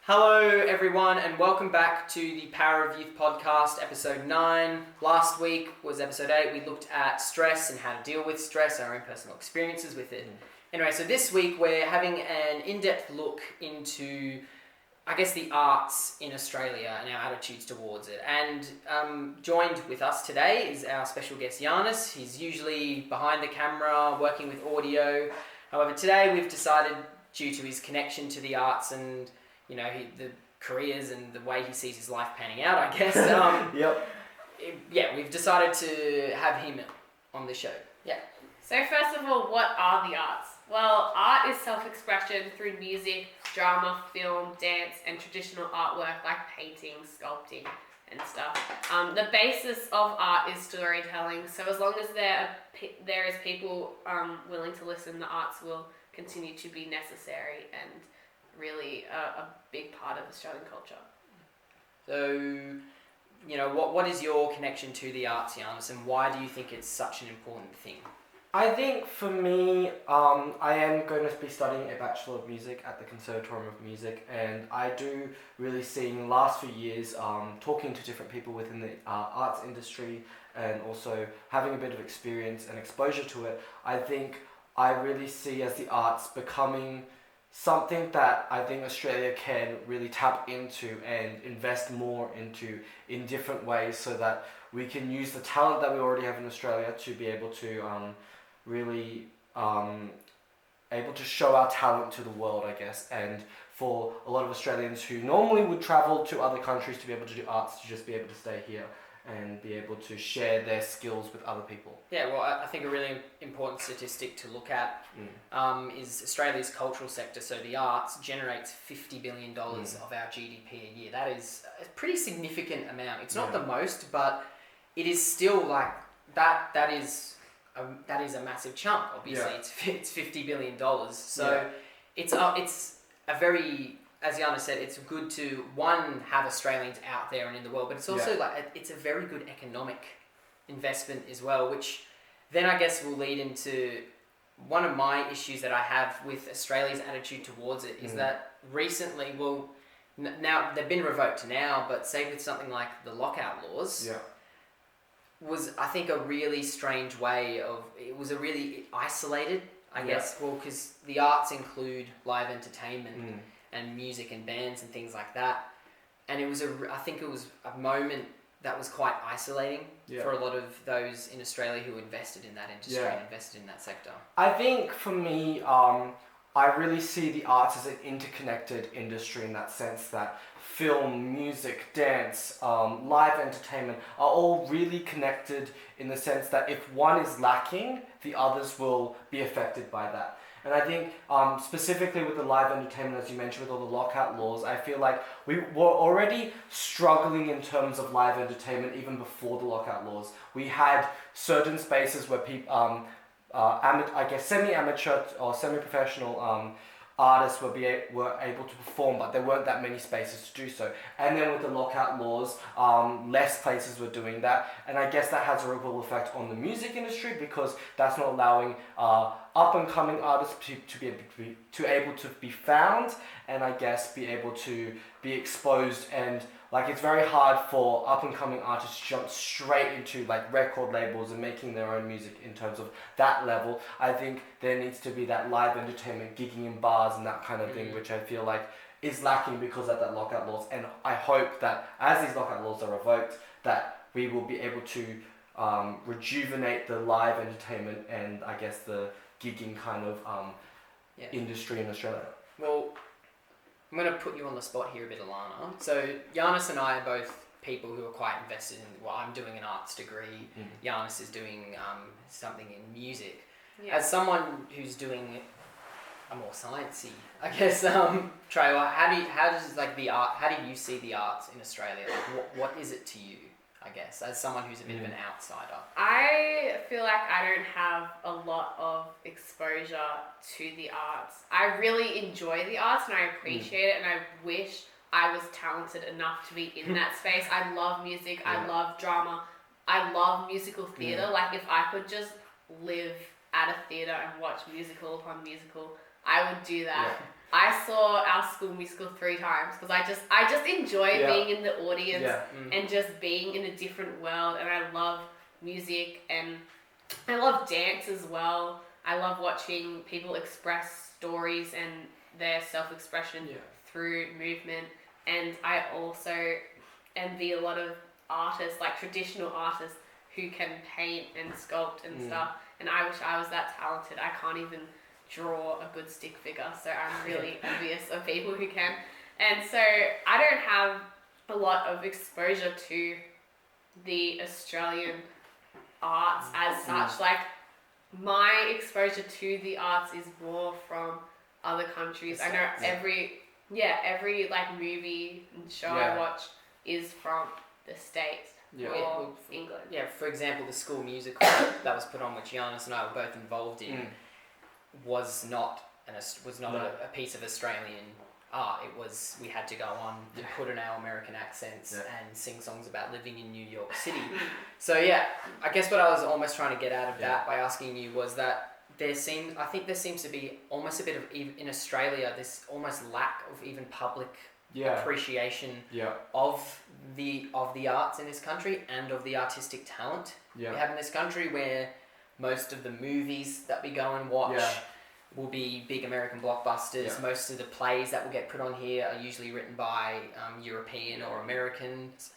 Hello everyone and welcome back to the Power of Youth podcast, episode 9. Last week was episode 8. We looked at stress and how to deal with stress, our own personal experiences with it. Anyway, so this week we're having an in-depth look into, I guess, the arts in Australia and our attitudes towards it. And joined with us today is our special guest Yannis. He's usually behind the camera, working with audio. However, today we've decided, due to his connection to the arts and the careers and the way he sees his life panning out, I guess. We've decided to have him on the show. Yeah. So first of all, what are the arts? Well, art is self-expression through music, drama, film, dance, and traditional artwork like painting, sculpting, and stuff. The basis of art is storytelling. So as long as there is people willing to listen, the arts will continue to be necessary and really a big part of Australian culture. So, what is your connection to the arts, Yannis, and why do you think it's such an important thing? I think for me, I am going to be studying a Bachelor of Music at the Conservatorium of Music, and I do really see in the last few years, talking to different people within the arts industry and also having a bit of experience and exposure to it, I think I really see as the arts becoming something that I think Australia can really tap into and invest more into in different ways so that we can use the talent that we already have in Australia to be able to really able to show our talent to the world, I guess. And for a lot of Australians who normally would travel to other countries to be able to do arts, to just be able to stay here and be able to share their skills with other people. Yeah, well, I think a really important statistic to look at is Australia's cultural sector. So the arts generates $50 billion of our GDP a year. That is a pretty significant amount. It's not the most, but it is still like that. That is a massive chunk. Obviously, it's $50 billion. So it's a very, as Yannis said, it's good to, one, have Australians out there and in the world, but it's also it's a very good economic investment as well, which then I guess will lead into one of my issues that I have with Australia's attitude towards it is that recently, now they've been revoked now, but say with something like the lockout laws, was, I think, a really strange way of, it was a really isolated, I guess, well, because the arts include live entertainment and music and bands and things like that. And I think it was a moment that was quite isolating for a lot of those in Australia who invested in that industry and invested in that sector. I think for me, I really see the arts as an interconnected industry in that sense that film, music, dance, live entertainment are all really connected in the sense that if one is lacking, the others will be affected by that. And I think specifically with the live entertainment, as you mentioned, with all the lockout laws, I feel like we were already struggling in terms of live entertainment even before the lockout laws. We had certain spaces where people, I guess semi-amateur or semi-professional artists were able to perform, but there weren't that many spaces to do so. And then with the lockout laws, less places were doing that. And I guess that has a ripple effect on the music industry because that's not allowing up-and-coming artists to be able to be found and I guess be able to be exposed. And like it's very hard for up-and-coming artists to jump straight into like record labels and making their own music in terms of that level. I think there needs to be that live entertainment, gigging in bars and that kind of thing, which I feel like is lacking because of that lockout laws. And I hope that as these lockout laws are revoked, that we will be able to rejuvenate the live entertainment and I guess the gigging kind of industry in Australia. Well, I'm going to put you on the spot here a bit, Alannah. So Yannis and I are both people who are quite invested in, I'm doing an arts degree. Yannis is doing something in music. Yeah. As someone who's doing a more sciencey, I guess, Trevor, how do you see the arts in Australia? Like, what is it to you, I guess, as someone who's a bit of an outsider? I feel like I don't have a lot of exposure to the arts. I really enjoy the arts and I appreciate it, and I wish I was talented enough to be in that space. I love music, I love drama, I love musical theatre. Like if I could just live at a theatre and watch musical upon musical, I would do that. I saw Our School Musical 3 times because I just enjoy being in the audience and just being in a different world, and I love music and I love dance as well. I love watching people express stories and their self-expression through movement, and I also envy a lot of artists, like traditional artists, who can paint and sculpt and stuff, and I wish I was that talented. I can't even draw a good stick figure, so I'm really envious of people who can. And so I don't have a lot of exposure to the Australian arts as such. Like, my exposure to the arts is more from other countries. I know every like movie and show I watch is from the States or England. Yeah, for example, the school musical that was put on, which Yannis and I were both involved in, was not a piece of Australian art. It was, we had to go on to put in our American accents and sing songs about living in New York City. So I guess what I was almost trying to get out of that by asking you was that I think there seems to be almost a bit of, in Australia, this almost lack of even public appreciation of the arts in this country and of the artistic talent we have in this country, where most of the movies that we go and watch will be big American blockbusters. Most of the plays that will get put on here are usually written by European or Americans.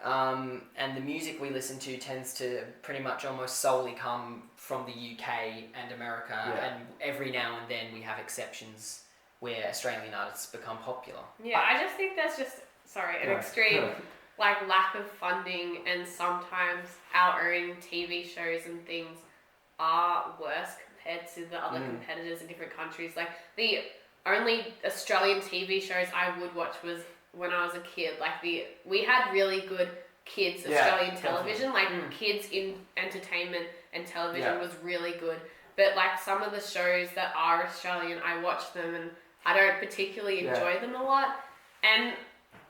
And the music we listen to tends to pretty much almost solely come from the UK and America, and every now and then we have exceptions where Australian artists become popular. Yeah, I just think there's just, an extreme like lack of funding, and sometimes our own TV shows and things are worse compared to the other competitors in different countries. Like, the only Australian TV shows I would watch was when I was a kid. Like, we had really good kids Australian television, like kids in entertainment and television was really good. But like, some of the shows that are Australian, I watch them and I don't particularly enjoy them a lot. And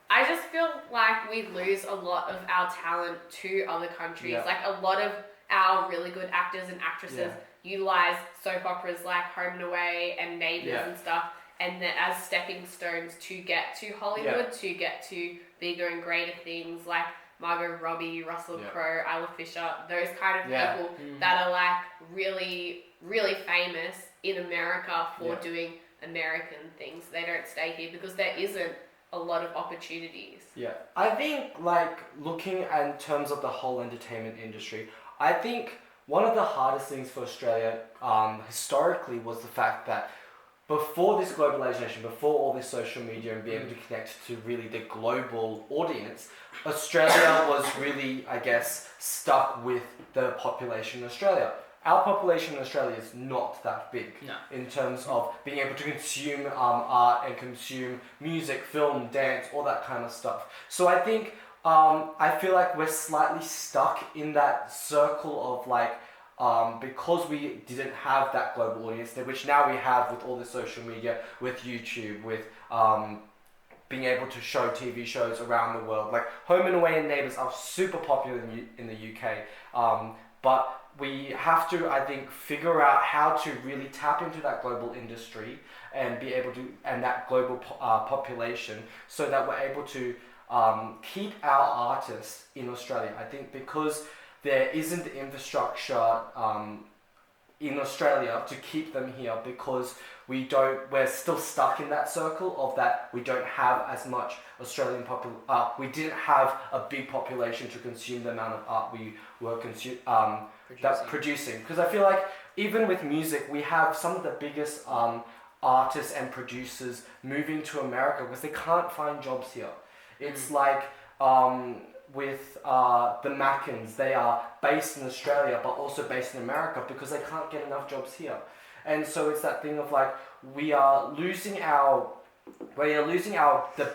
I just feel like we lose a lot of our talent to other countries. Like, a lot of our really good actors and actresses utilize soap operas like Home and Away and Neighbours and stuff, and then as stepping stones to get to Hollywood, to get to bigger and greater things, like Margot Robbie, Russell Crowe, Isla Fisher, those kind of people that are like really, really famous in America for doing American things. They don't stay here because there isn't a lot of opportunities. Yeah, I think, like, looking in terms of the whole entertainment industry, I think one of the hardest things for Australia historically was the fact that before this globalization, before all this social media and being able to connect to really the global audience, Australia was really, I guess, stuck with the population in Australia. Our population in Australia is not that big in terms of being able to consume art and consume music, film, dance, all that kind of stuff. So I think, I feel like we're slightly stuck in that circle of like, because we didn't have that global audience, which now we have with all the social media, with YouTube, with being able to show TV shows around the world. Like, Home and Away and Neighbours are super popular in the UK, but we have to, I think, figure out how to really tap into that global industry and be able to, and that global population, so that we're able to keep our artists in Australia. I think because there isn't the infrastructure in Australia to keep them here, because we're still stuck in that circle of that we don't have as much Australian we didn't have a big population to consume the amount of art we were producing. Because I feel like even with music, we have some of the biggest artists and producers moving to America because they can't find jobs here. It's like with the Mackins, they are based in Australia but also based in America because they can't get enough jobs here. And so it's that thing of like, we are losing the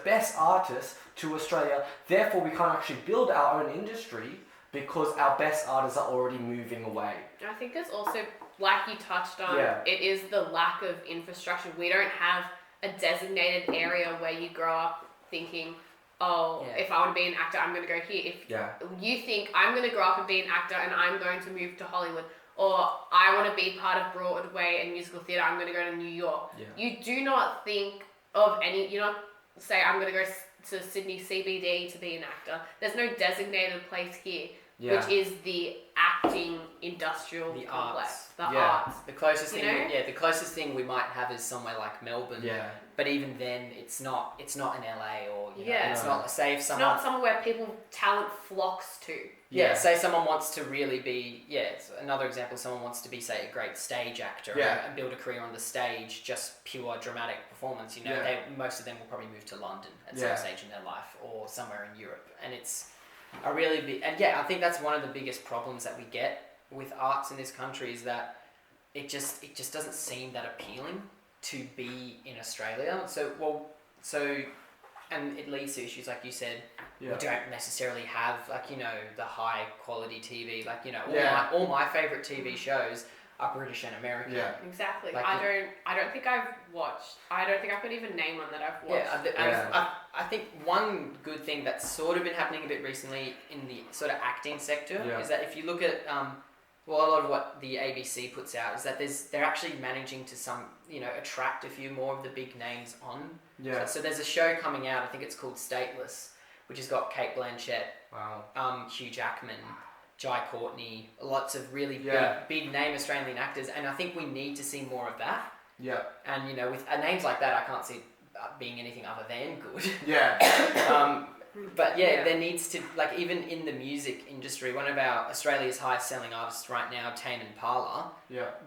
best artists to Australia, therefore we can't actually build our own industry because our best artists are already moving away. I think it's also, like you touched on, it is the lack of infrastructure. We don't have a designated area where you grow up thinking, if I want to be an actor, I'm going to go here. If you think, I'm going to grow up and be an actor and I'm going to move to Hollywood, or I want to be part of Broadway and musical theatre, I'm going to go to New York. Yeah. You do not think of any, you don't say, I'm going to go to Sydney CBD to be an actor. There's no designated place here, which is the acting industrial The complex. arts. The arts. The closest You thing, know? the closest thing we might have is somewhere like Melbourne. Yeah. But even then, it's not in LA or you know, Yeah. it's not. Say if It's someone. not somewhere where talent flocks to. Yeah, say someone wants to really be, it's another example, someone wants to be, say, a great stage actor and build a career on the stage, just pure dramatic performance, you know, most of them will probably move to London at some stage in their life or somewhere in Europe. And it's a really big, and I think that's one of the biggest problems that we get with arts in this country is that it just doesn't seem that appealing to be in Australia. And it leads to issues like you said. We don't necessarily have the high quality TV. All my favorite TV shows are British and American. Yeah. Exactly. Like I don't think I've watched. I don't think I could even name one that I've watched. I think one good thing that's sort of been happening a bit recently in the sort of acting sector is that if you look at a lot of what the ABC puts out is that they're actually managing to attract a few more of the big names on. Yeah. So there's a show coming out. I think it's called Stateless, which has got Cate Blanchett, Hugh Jackman, Jai Courtney, lots of really big name Australian actors, and I think we need to see more of that. Yeah. And with names like that, I can't see being anything other than good. Yeah. But there needs to, even in the music industry, one of our Australia's highest selling artists right now, Tame Impala,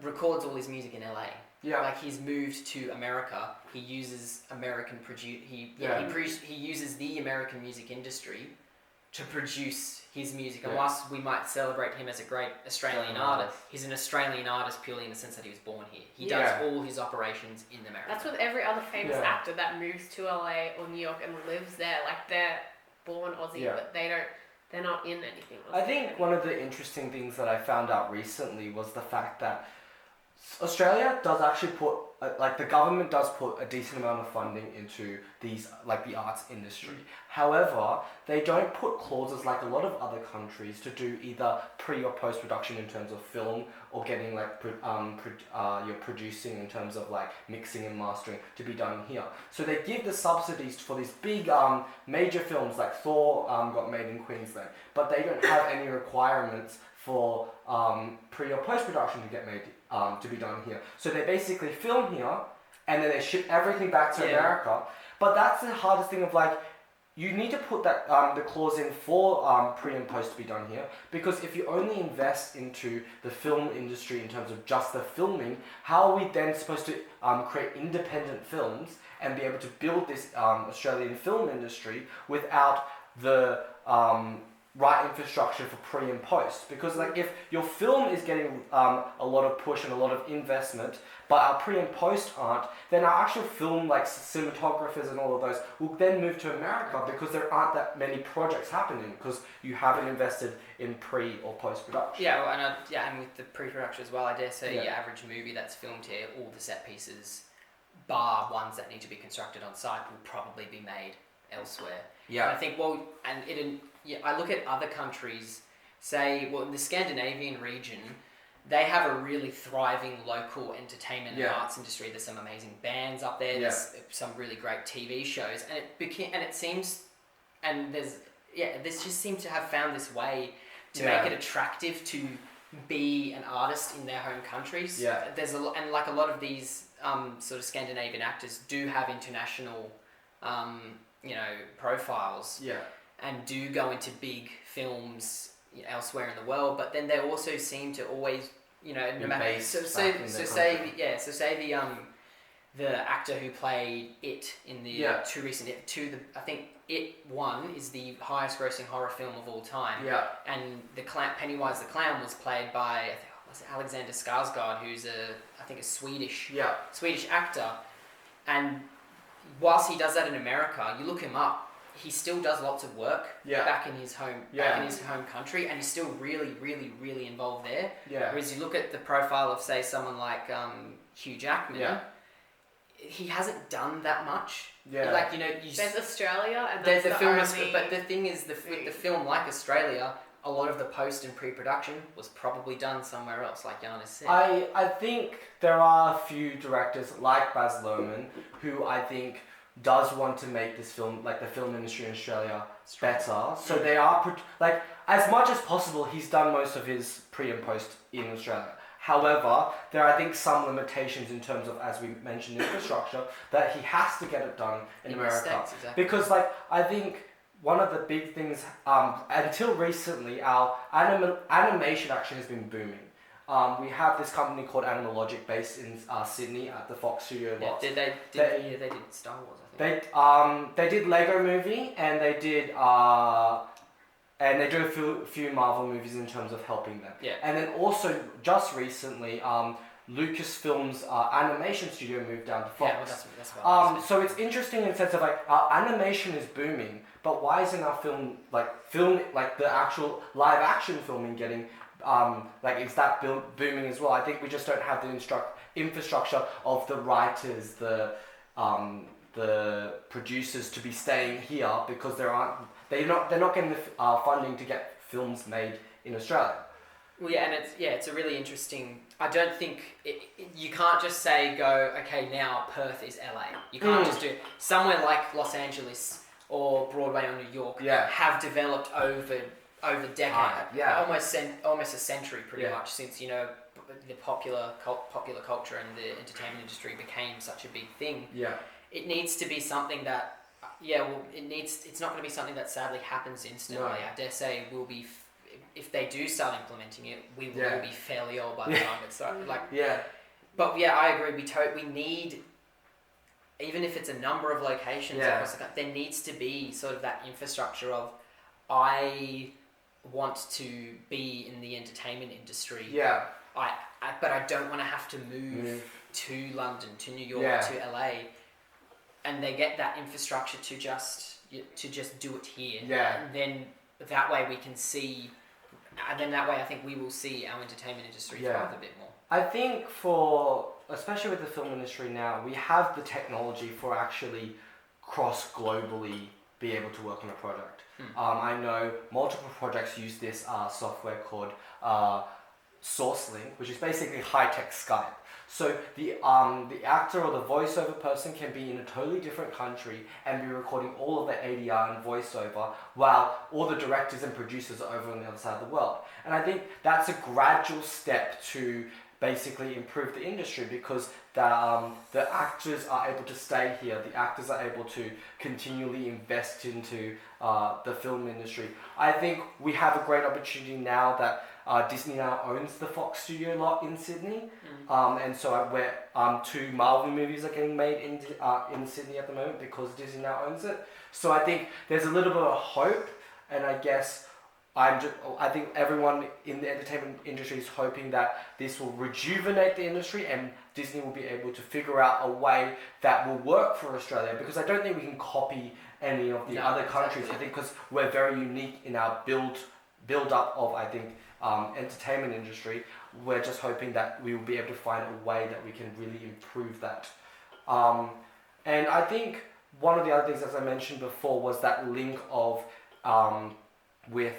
records all his music in LA. Yeah. He's moved to America. He uses American he uses the American music industry to produce his music. And whilst we might celebrate him as a great Australian artist, he's an Australian artist purely in the sense that he was born here. He does all his operations in America. That's with every other famous actor that moves to LA or New York and lives there. They're born Aussie, but they're not in anything Aussie. I think one of the interesting things that I found out recently was the fact that Australia does actually put, the government does put a decent amount of funding into these, the arts industry. However, they don't put clauses like a lot of other countries to do either pre or post production in terms of film or getting your producing in terms of mixing and mastering to be done here. So they give the subsidies for these big major films like Thor got made in Queensland, but they don't have any requirements for pre or post production to get made to be done here. So they basically film here and then they ship everything back to America. But that's the hardest thing of you need to put that the clause in for pre and post to be done here, because if you only invest into the film industry in terms of just the filming, how are we then supposed to create independent films and be able to build this Australian film industry without the right infrastructure for pre and post? Because if your film is getting a lot of push and a lot of investment, but our pre and post aren't, then our actual film cinematographers and all of those will then move to America because there aren't that many projects happening because you haven't invested in pre or post production. And with the pre-production as well, I dare say your average movie that's filmed here, all the set pieces, bar ones that need to be constructed on site, will probably be made elsewhere. Yeah. And I think I look at other countries, in the Scandinavian region, they have a really thriving local entertainment and arts industry. There's some amazing bands up there. There's some really great TV shows, this just seems to have found this way to make it attractive to be an artist in their home countries. Yeah. There's a lot of these sort of Scandinavian actors do have international profiles. Yeah. And do go into big films elsewhere in the world, but then they also seem to always, no matter. Say the actor who played It in the two recent I think It 1 is the highest grossing horror film of all time. Yeah. And the Pennywise the Clown was played by Alexander Skarsgård, who's a Swedish actor, and whilst he does that in America, you look him up. He still does lots of work back in his home country, and he's still really, really, really involved there. Yeah. Whereas you look at the profile of, say, someone like Hugh Jackman, he hasn't done that much. Yeah. There's Australia, and there's the film, but the thing is, with the film like Australia, a lot of the post and pre-production was probably done somewhere else, like Yannis said. I think there are a few directors like Baz Luhrmann who I think does want to make this film, like the film industry in Australia, better. So they are, like, as much as possible, he's done most of his pre and post in Australia. However, there are, I think, some limitations in terms of, as we mentioned, infrastructure, that he has to get it done in America. The States, exactly. Because, like, I think one of the big things, until recently, our animation actually has been booming. We have this company called Animalogic based in Sydney at the Fox Studio lot. They did Star Wars, I think. They did Lego Movie, and they did a few Marvel movies in terms of helping them. Yeah. And then also just recently, Lucasfilm's animation studio moved down to Fox. Yeah, well, that's what So it's interesting in the sense of like our animation is booming, but why isn't our film like the actual live action filming getting is that booming as well? I think we just don't have the infrastructure of the writers, the producers to be staying here because they're not getting the funding to get films made in Australia. Well, yeah, and it's a really interesting. I don't think you can't just say okay, now Perth is LA. You can't just do it. Somewhere like Los Angeles or Broadway or New York have developed over decade, almost a century pretty much since the popular culture and the entertainment industry became such a big thing. Yeah, it needs to be something that it's not going to be something that sadly happens instantly. No. I dare say we'll be. If they do start implementing it, we will be fairly old by the time it's like. Yeah. But yeah, I agree. We need, even if it's a number of locations across the country, there needs to be sort of that infrastructure of, I want to be in the entertainment industry. Yeah. But I don't want to have to move to London, to New York, to LA, and they get that infrastructure to just do it here. Yeah. And then that way we can see. And then that way I think we will see our entertainment industry thrive a bit more. I think especially with the film industry now, we have the technology for actually cross-globally be able to work on a product. I know multiple projects use this software called SourceLink, which is basically high-tech Skype. So the actor or the voiceover person can be in a totally different country and be recording all of the ADR and voiceover while all the directors and producers are over on the other side of the world. And I think that's a gradual step to basically improve the industry because the actors are able to stay here, the actors are able to continually invest into the film industry. I think we have a great opportunity now that Disney now owns the Fox Studio lot in Sydney, and so where 2 Marvel movies are getting made in Sydney at the moment because Disney now owns it. So I think there's a little bit of hope, and I guess I think everyone in the entertainment industry is hoping that this will rejuvenate the industry and Disney will be able to figure out a way that will work for Australia, because I don't think we can copy any of the other countries. I think because we're very unique in our build up of, I think, entertainment industry. We're just hoping that we will be able to find a way that we can really improve that. And I think one of the other things, as I mentioned before, was that link of with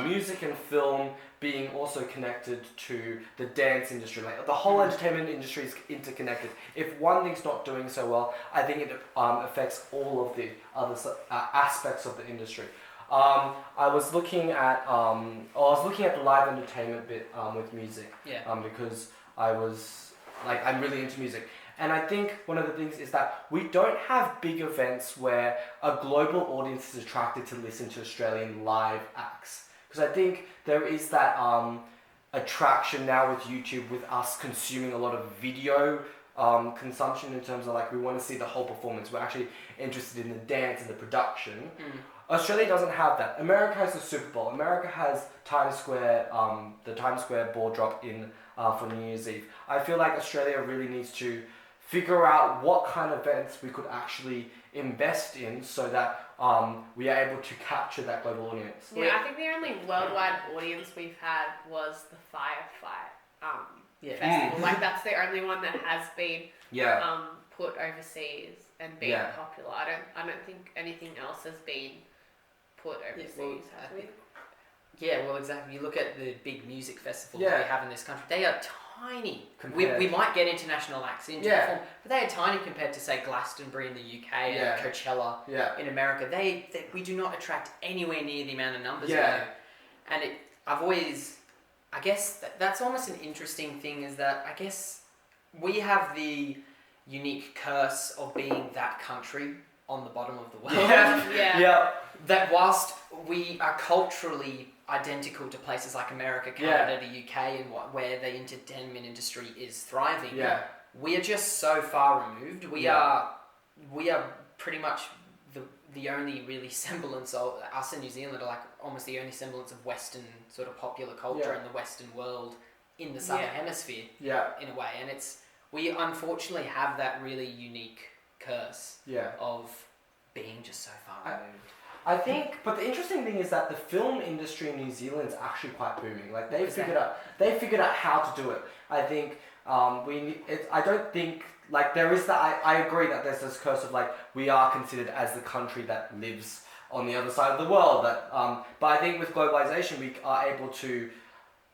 music and film being also connected to the dance industry. Like the whole entertainment industry is interconnected. If one thing's not doing so well, I think it affects all of the other aspects of the industry. I was looking at the live entertainment bit with music. Because I'm really into music. And I think one of the things is that we don't have big events where a global audience is attracted to listen to Australian live acts. Because I think there is that attraction now with YouTube, with us consuming a lot of video consumption in terms of we want to see the whole performance. We're actually interested in the dance and the production. Australia doesn't have that. America has the Super Bowl. America has Times Square, the Times Square ball drop in for New Year's Eve. I feel like Australia really needs to figure out what kind of events we could actually invest in so that we are able to capture that global audience. Yeah, I think the only worldwide audience we've had was the Firefight festival. That's the only one that has been put overseas and been popular. I don't think anything else has been put overseas. Yeah, well, exactly. You look at the big music festivals Yeah. we have in this country, they are tiny. Compared. We might get international acts in to Yeah. perform, but they are tiny compared to, say, Glastonbury in the UK Yeah. and Coachella Yeah. in America. We do not attract anywhere near the amount of numbers we Yeah. do. And I've always, I guess that's almost an interesting thing, is that I guess we have the unique curse of being that country on the bottom of the world. Yeah. Yeah. Yeah. That whilst we are culturally identical to places like America, Canada, the UK, and where the entertainment industry is thriving, Yeah. we are just so far removed. We are pretty much the only really semblance of us in New Zealand are like almost the only semblance of Western sort of popular culture in the Western world in the Southern Hemisphere, in a way, and we unfortunately have that really unique curse of being just so far removed. I think, but the interesting thing is that the film industry in New Zealand is actually quite booming. Like they figured out how to do it. I think I don't think like there is that. I agree that there's this curse of like we are considered as the country that lives on the other side of the world. That but I think with globalization we are able to,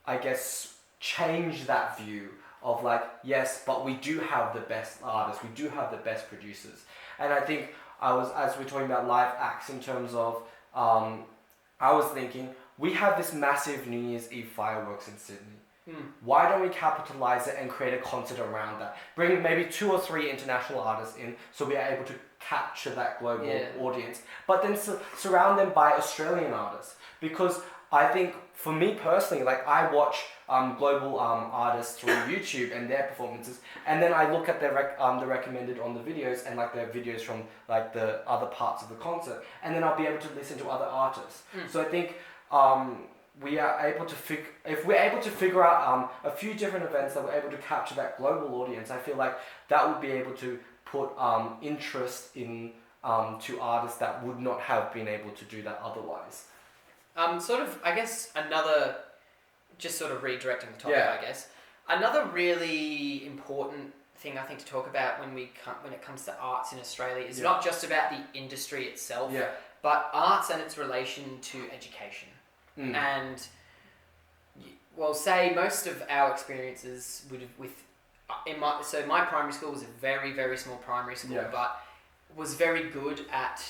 I guess, change that view of like yes, but we do have the best artists, we do have the best producers, and I think. As we're talking about live acts in terms of, I was thinking, we have this massive New Year's Eve fireworks in Sydney. Why don't we capitalize it and create a concert around that? Bring maybe 2 or 3 international artists in so we are able to capture that global audience. But then surround them by Australian artists. Because I think, for me personally, like I watch global artists through YouTube and their performances, and then I look at their the recommended on the videos and like their videos from like the other parts of the concert, and then I'll be able to listen to other artists. So I think we are able to if we're able to figure out a few different events that we're able to capture that global audience, I feel like that would be able to put interest in to artists that would not have been able to do that otherwise. I guess just sort of redirecting the topic, I guess, another really important thing I think to talk about when it comes to arts in Australia is not just about the industry itself, but arts and its relation to education. And, well, say most of our experiences my primary school was a very, very small primary school, but was very good at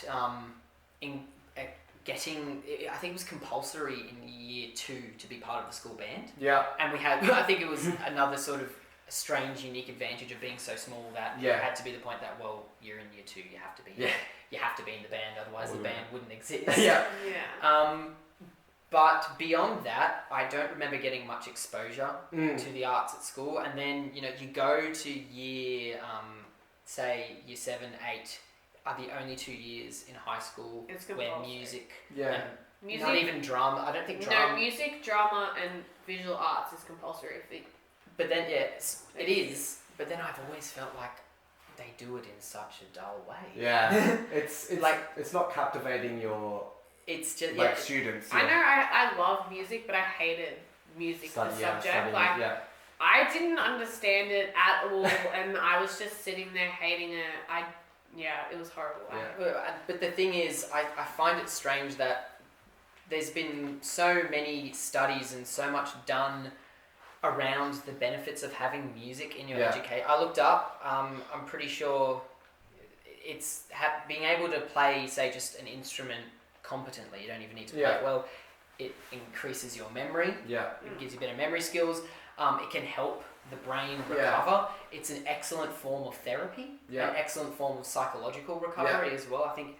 getting, I think it was compulsory in year 2 to be part of the school band. Yeah. And we had, I think it was another sort of strange, unique advantage of being so small that it had to be the point that, well, you're in year 2, you have to be you have to be in the band, otherwise the band wouldn't exist. But beyond that, I don't remember getting much exposure to the arts at school. And then, you go to year, say, year 7, 8, are the only 2 years in high school where music, not even drama. I don't think drama. No, music, drama, and visual arts is compulsory. But then it is. But then I've always felt like they do it in such a dull way. Yeah, it's like it's not captivating your. It's just students. I know I love music, but I hated music as a subject. I didn't understand it at all, and I was just sitting there hating it. It was horrible. But the thing is, I find it strange that there's been so many studies and so much done around the benefits of having music in your education. I looked up, I'm pretty sure it's being able to play, say, just an instrument competently. You don't even need to play it well. It increases your memory. It gives you better memory skills. It can help the brain recover. It's an excellent form of therapy, an excellent form of psychological recovery as well. I think.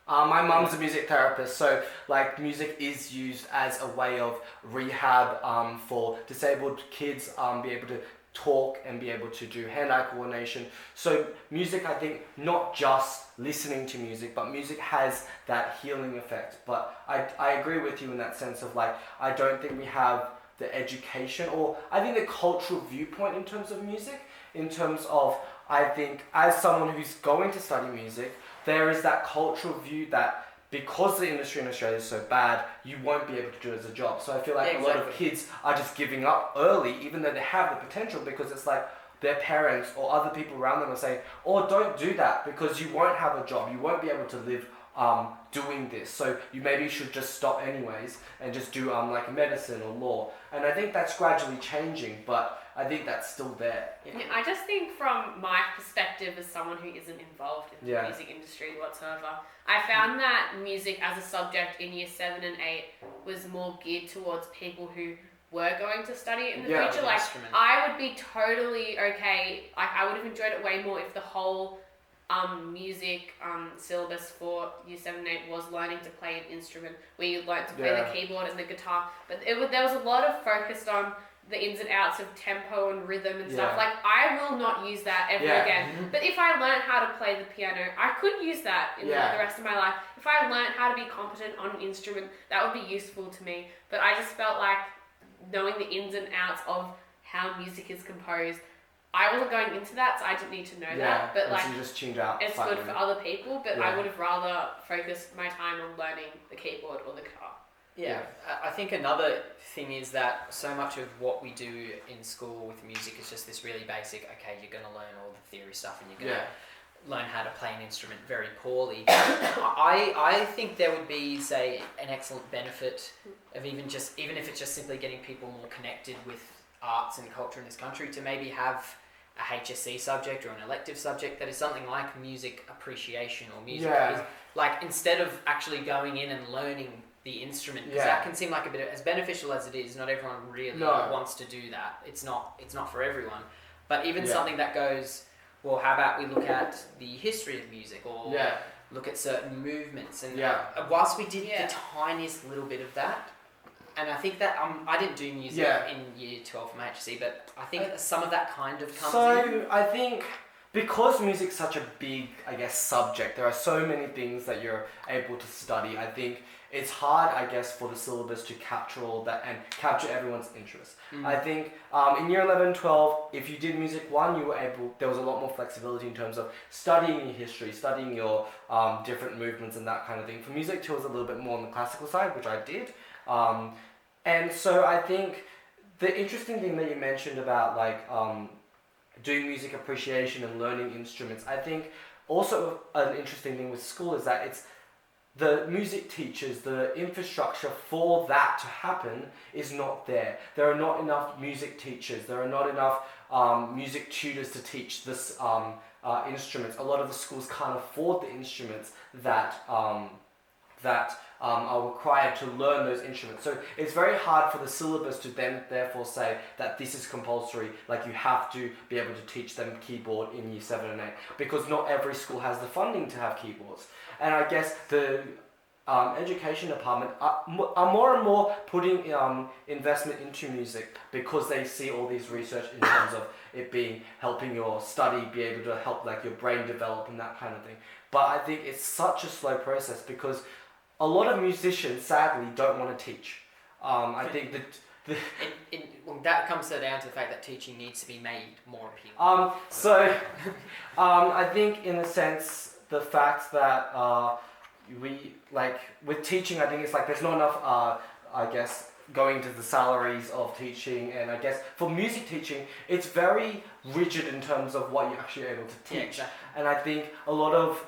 My mum's a music therapist, so like music is used as a way of rehab for disabled kids, be able to talk and be able to do hand-eye coordination. So music, I think, not just listening to music, but music has that healing effect. But I agree with you in that sense of like, I don't think we have the education, or I think the cultural viewpoint in terms of music, in terms of, I think, as someone who's going to study music, there is that cultural view that because the industry in Australia is so bad, you won't be able to do it as a job. So I feel like a lot of kids are just giving up early, even though they have the potential, because it's like their parents or other people around them are saying, oh, don't do that because you won't have a job, you won't be able to live doing this. So you maybe should just stop anyways and just do like medicine or law. And I think that's gradually changing, but I think that's still there. Yeah, I just think from my perspective as someone who isn't involved in the music industry whatsoever, I found that music as a subject in year 7 and 8 was more geared towards people who were going to study it in the future. Like, I would be totally okay, like I would have enjoyed it way more if the whole music syllabus for year 7 and 8 was learning to play an instrument, where you learned to play the keyboard and the guitar, but there was a lot of focus on the ins and outs of tempo and rhythm and stuff. Like, I will not use that ever again. But if I learned how to play the piano, I could use that in the rest of my life. If I learned how to be competent on an instrument, that would be useful to me. But I just felt like knowing the ins and outs of how music is composed, I wasn't going into that, so I didn't need to know that. But like, so you just tuned out. It's good for other people, but I would have rather focused my time on learning the keyboard or the guitar. Yeah, I think another thing is that so much of what we do in school with music is just this really basic, okay, you're going to learn all the theory stuff and you're going to learn how to play an instrument very poorly. I think there would be, say, an excellent benefit of even if it's just simply getting people more connected with arts and culture in this country, to maybe have a HSC subject or an elective subject that is something like music appreciation or music. Like, instead of actually going in and learning the instrument, because that can seem like a bit of, as beneficial as it is, not everyone really wants to do that. It's not for everyone. But even something that goes, well, how about we look at the history of music, or look at certain movements, and whilst we did the tiniest little bit of that, and I think that I didn't do music in year 12 from HSC, but I think some of that kind of comes in. So I think because music's such a big, I guess, subject, there are so many things that you're able to study. I think it's hard, I guess, for the syllabus to capture all that and capture everyone's interest. I think in year 11, 12, if you did music 1, there was a lot more flexibility in terms of studying your history, studying your different movements and that kind of thing. For music 2, it was a little bit more on the classical side, which I did. And so I think the interesting thing that you mentioned about like doing music appreciation and learning instruments, I think also an interesting thing with school is that it's the music teachers, the infrastructure for that to happen is not there. There are not enough music teachers. There are not enough music tutors to teach this instruments. A lot of the schools can't afford the instruments that are required to learn those instruments. So it's very hard for the syllabus to then therefore say that this is compulsory, like you have to be able to teach them keyboard in year 7 and 8, because not every school has the funding to have keyboards. And I guess the education department are more and more putting investment into music, because they see all these research in terms of it being helping your study, be able to help like your brain develop and that kind of thing. But I think it's such a slow process, because a lot of musicians sadly don't want to teach. I think that well, that comes down to the fact that teaching needs to be made more appealing. I think in a sense the fact that we like with teaching, I think it's like there's not enough I guess going to the salaries of teaching, and I guess for music teaching it's very rigid in terms of what you're actually able to teach. Exactly. And I think a lot of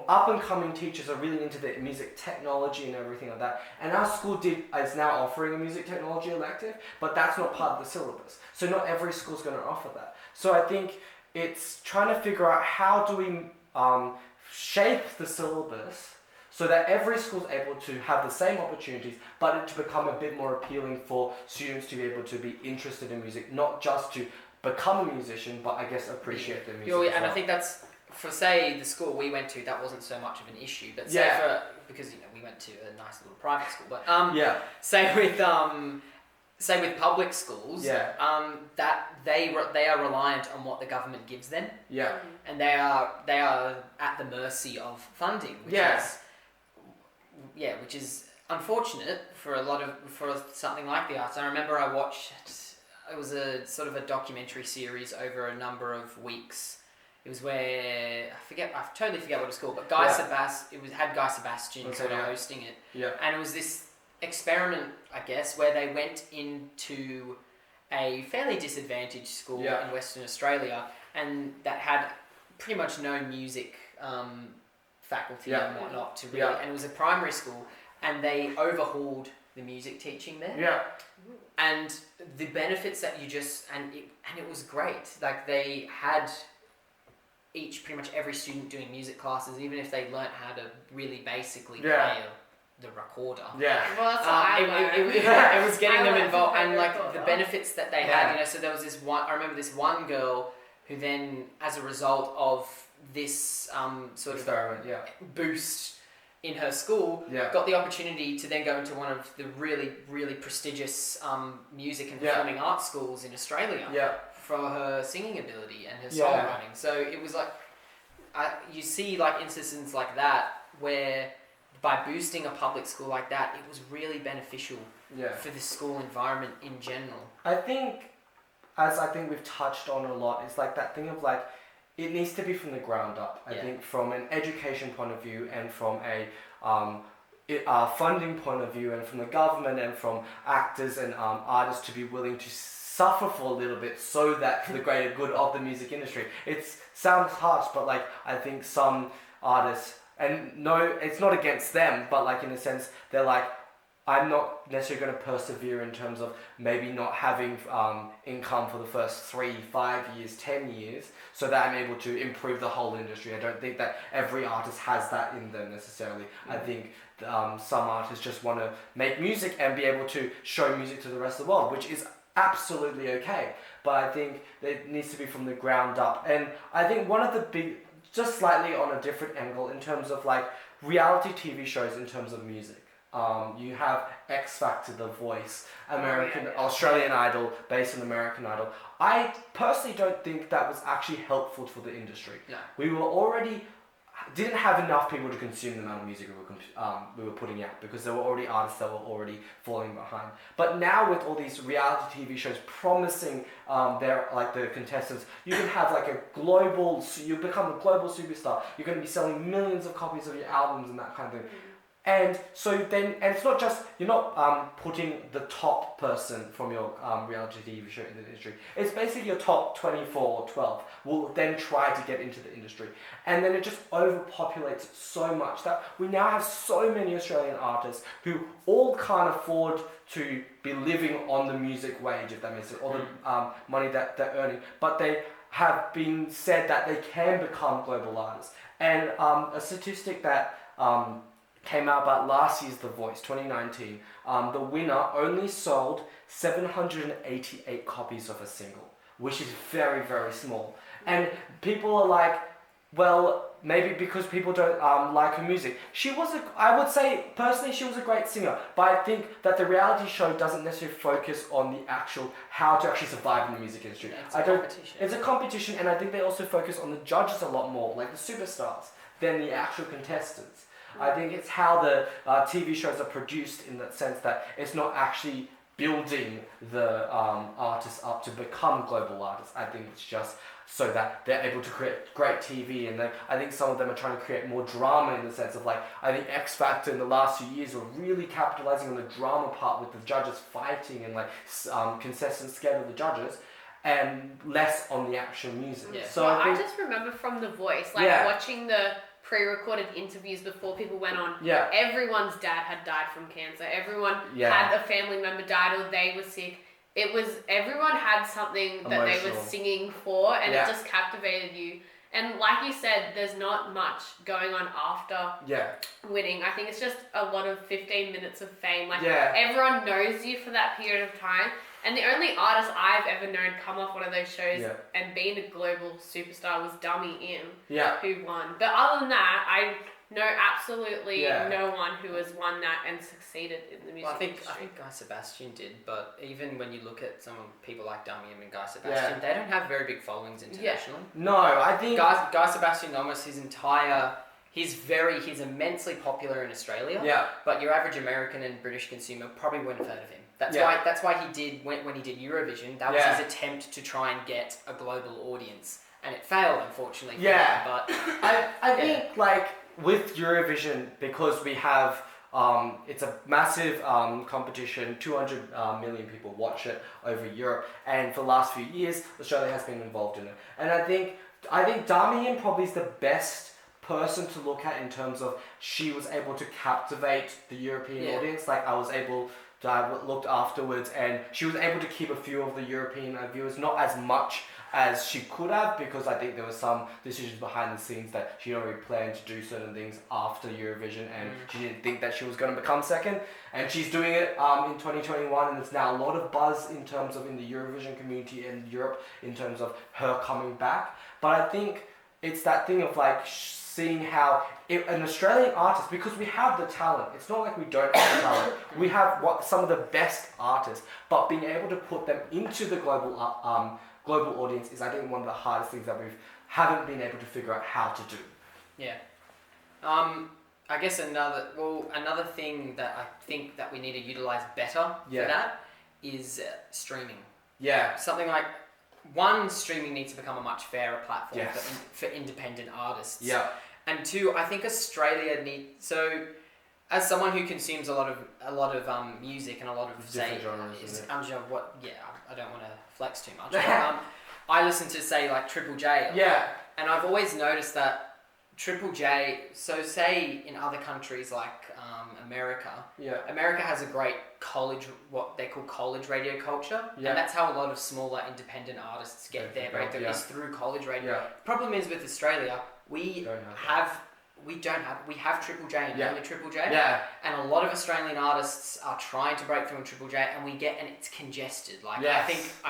up and coming teachers are really into the music technology and everything like that. And our school is now offering a music technology elective, but that's not part of the syllabus. So not every school's going to offer that. So I think it's trying to figure out how do we shape the syllabus so that every school is able to have the same opportunities, but it to become a bit more appealing for students to be able to be interested in music, not just to become a musician, but I guess appreciate their music. And I think that's, for say the school we went to, that wasn't so much of an issue, but say because we went to a nice little private school, but say with public schools, that they are reliant on what the government gives them, and they are at the mercy of funding, which is unfortunate for something like the arts. I remember I watched, it was a sort of a documentary series over a number of weeks. It was where I totally forget what it's called, but Guy Sebastian sort of hosting it. And it was this experiment, I guess, where they went into a fairly disadvantaged school in Western Australia, and that had pretty much no music faculty Yeah. and whatnot to really, Yeah. and it was a primary school, and they overhauled the music teaching there. Yeah. And the benefits that you just, and it was great. Like they had pretty much every student doing music classes, even if they learnt how to really basically play the recorder. Yeah. Well, that's what I learned. It was getting I them learned involved, to and play like recorder. the benefits that they had, you know. So there was this one. I remember this one girl who then, as a result of this sort Experiment, of boost in her school, Yeah. got the opportunity to then go into one of the really, really prestigious music and performing arts schools in Australia Yeah. for her singing ability and her Yeah. songwriting. So it was like, you see like instances like that where by boosting a public school like that, it was really beneficial for the school environment in general. I think, as I think we've touched on a lot, it's like that thing of like, it needs to be from the ground up. I think from an education point of view and from a funding point of view and from the government and from actors and artists to be willing to suffer for a little bit so that for the greater good of the music industry. It sounds harsh, but like I think some artists, and no, it's not against them, but like in a sense, they're like, I'm not necessarily going to persevere in terms of maybe not having income for the first 3, 5 years, 10 years, so that I'm able to improve the whole industry. I don't think that every artist has that in them necessarily. I think some artists just want to make music and be able to show music to the rest of the world, which is absolutely okay. But I think it needs to be from the ground up. And I think one of the big, just slightly on a different angle in terms of like reality TV shows in terms of music. You have X Factor, The Voice, Australian Idol, based on American Idol. I personally don't think that was actually helpful for the industry. No. We didn't have enough people to consume the amount of music we were putting out because there were already artists that were already falling behind. But now with all these reality TV shows promising the contestants, you can have like you become a global superstar. You're going to be selling millions of copies of your albums and that kind of thing. And so then, and it's not just, you're not putting the top person from your reality TV show in the industry. It's basically your top 24 or 12 will then try to get into the industry. And then it just overpopulates so much that we now have so many Australian artists who all can't afford to be living on the music wage, if that makes sense, or the money that they're earning. But they have been said that they can become global artists. And a statistic that came out about last year's The Voice, 2019. The winner only sold 788 copies of a single, which is very, very small. And people are like, well, maybe because people don't like her music. I would say, personally, she was a great singer, but I think that the reality show doesn't necessarily focus on the actual, how to actually survive in the music industry. It's a competition, and I think they also focus on the judges a lot more, like the superstars, than the actual contestants. I think it's how the TV shows are produced in that sense that it's not actually building the artists up to become global artists. I think it's just so that they're able to create great TV, and I think some of them are trying to create more drama in the sense of like, I think X Factor in the last few years were really capitalizing on the drama part with the judges fighting and like contestants scared of the judges, and less on the actual music. Yeah. So I just remember from The Voice, watching the pre-recorded interviews before people went on. Yeah. Everyone's dad had died from cancer. Everyone Yeah. had a family member died or they were sick. Everyone had something that they were Emotional. singing for, and Yeah. it just captivated you. And like you said, there's not much going on after winning. I think it's just a lot of 15 minutes of fame. Like everyone knows you for that period of time. And the only artist I've ever known come off one of those shows and being a global superstar was Dummy Im, who won. But other than that, I know absolutely no one who has won that and succeeded in the music industry. I think Guy Sebastian did, but even when you look at some people like Dummy Im and Guy Sebastian, they don't have very big followings internationally. No, I think Guy Sebastian, almost he's immensely popular in Australia. But your average American and British consumer probably wouldn't have heard of him. That's why he did when he did Eurovision. That was his attempt to try and get a global audience, and it failed, unfortunately. For him, but I think like with Eurovision, because we have it's a massive competition. 200 million people watch it over Europe, and for the last few years, Australia has been involved in it. And I think Dami Im probably is the best person to look at in terms of she was able to captivate the European audience. Like I looked afterwards, and she was able to keep a few of the European viewers, not as much as she could have, because I think there were some decisions behind the scenes that she already planned to do certain things after Eurovision, and she didn't think that she was going to become second, and she's doing it in 2021, and there's now a lot of buzz in terms of in the Eurovision community in Europe in terms of her coming back. But I think it's that thing of like seeing how an Australian artist, because we have the talent, it's not like we don't have the talent, we have some of the best artists, but being able to put them into the global audience is, I think, one of the hardest things that we haven't been able to figure out how to do. Yeah. I guess another thing that I think that we need to utilize better for that is streaming. Yeah. Something like, one, streaming needs to become a much fairer platform for independent artists. Yeah. And two, I think Australia as someone who consumes a lot of music and a lot of different genres, I don't want to flex too much. But, I listen to, say, like Triple J. Yeah. And I've always noticed that Triple J, so say in other countries like America, America has a great what they call college radio culture, and that's how a lot of smaller independent artists get their breakthrough, is through college radio. The problem is with Australia, we have Triple J and only Triple J, and a lot of Australian artists are trying to break through in Triple J, and it's congested. Like I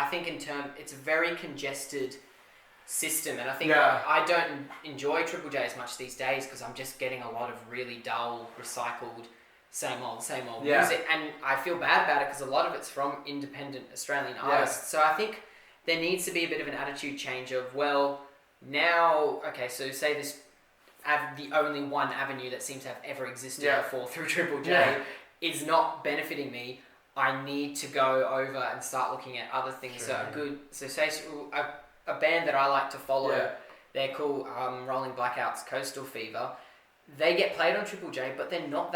think it's a very congested system, and I think I don't enjoy Triple J as much these days because I'm just getting a lot of really dull, recycled, same old music, and I feel bad about it because a lot of it's from independent Australian artists. So I think there needs to be a bit of an attitude change of, well, now, okay, so say this, the only one avenue that seems to have ever existed before through Triple J is not benefiting me. I need to go over and start looking at other things. Sure. So say a band that I like to follow, they're called Rolling Blackouts, Coastal Fever. They get played on Triple J, but they're not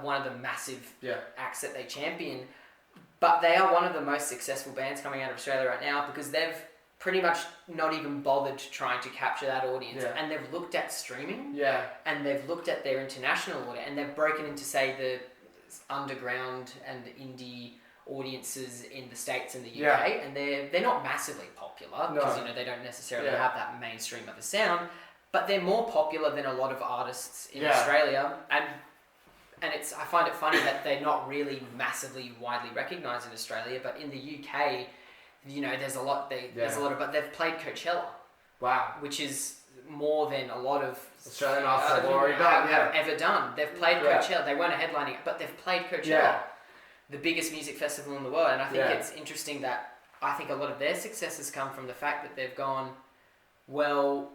one of the massive acts that they champion. But they are one of the most successful bands coming out of Australia right now because they've pretty much not even bothered trying to capture that audience, and they've looked at streaming, and they've looked at their international audience, and they've broken into, say, the underground and indie audiences in the States and the UK, and they're not massively popular because they don't necessarily have that mainstream of a sound, but they're more popular than a lot of artists in Australia, and I find it funny that they're not really massively widely recognised in Australia, but in the UK, there's a lot. But they've played Coachella. Wow, which is more than a lot of Australian artists have already ever done. They've played Coachella. They weren't a headlining, but they've played Coachella, the biggest music festival in the world. And I think it's interesting that I think a lot of their successes come from the fact that they've gone, well,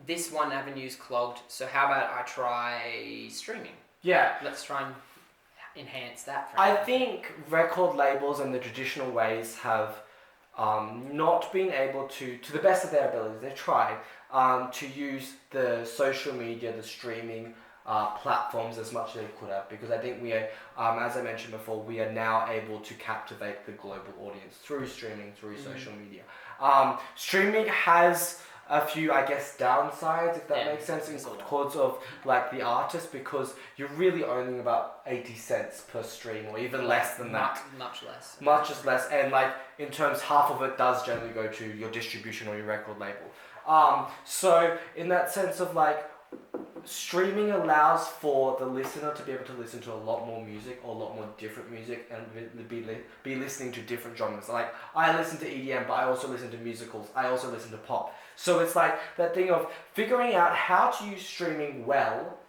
this one avenue's clogged, so how about I try streaming? Yeah, let's try and enhance that. I think record labels and the traditional ways have not been able to the best of their abilities, they've tried to use the social media, the streaming platforms as much as they could have, because I think we are, as I mentioned before, we are now able to captivate the global audience through streaming, through social media. Streaming has a few, I guess, downsides, if that makes sense, because of like the artist, because you're really earning about 80 cents per stream, or even less than that. Much less. Much less, and like in terms, half of it does generally go to your distribution or your record label. So in that sense of like, streaming allows for the listener to be able to listen to a lot more music, or a lot more different music, and be listening to different genres. Like, I listen to EDM, but I also listen to musicals. I also listen to pop. So it's like that thing of figuring out how to use streaming well,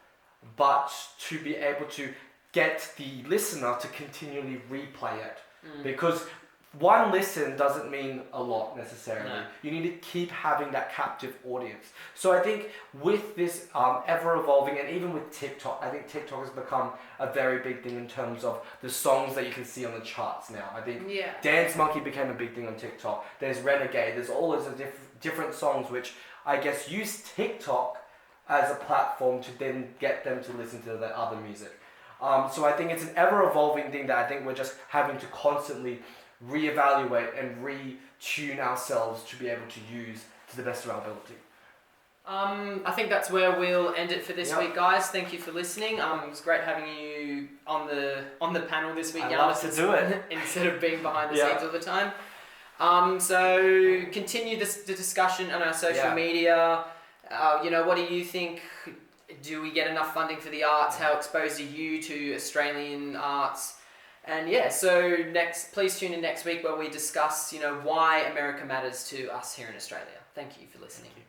but to be able to get the listener to continually replay it. Because one listen doesn't mean a lot necessarily. No. You need to keep having that captive audience. So I think with this ever evolving, and even with TikTok, I think TikTok has become a very big thing in terms of the songs that you can see on the charts now. I think Dance Monkey became a big thing on TikTok. There's Renegade. There's all those different songs which I guess use TikTok as a platform to then get them to listen to the other music. So I think it's an ever evolving thing that I think we're just having to constantly reevaluate and retune ourselves to be able to use to the best of our ability. I think that's where we'll end it for this Yep. week, guys. Thank you for listening. It was great having you on the panel this week. I love to do it. Instead of being behind the Yeah. scenes all the time. So continue the discussion on our social Yeah. media. What do you think? Do we get enough funding for the arts? How exposed are you to Australian arts? And so please tune in next week where we discuss, why America matters to us here in Australia. Thank you for listening. Thank you.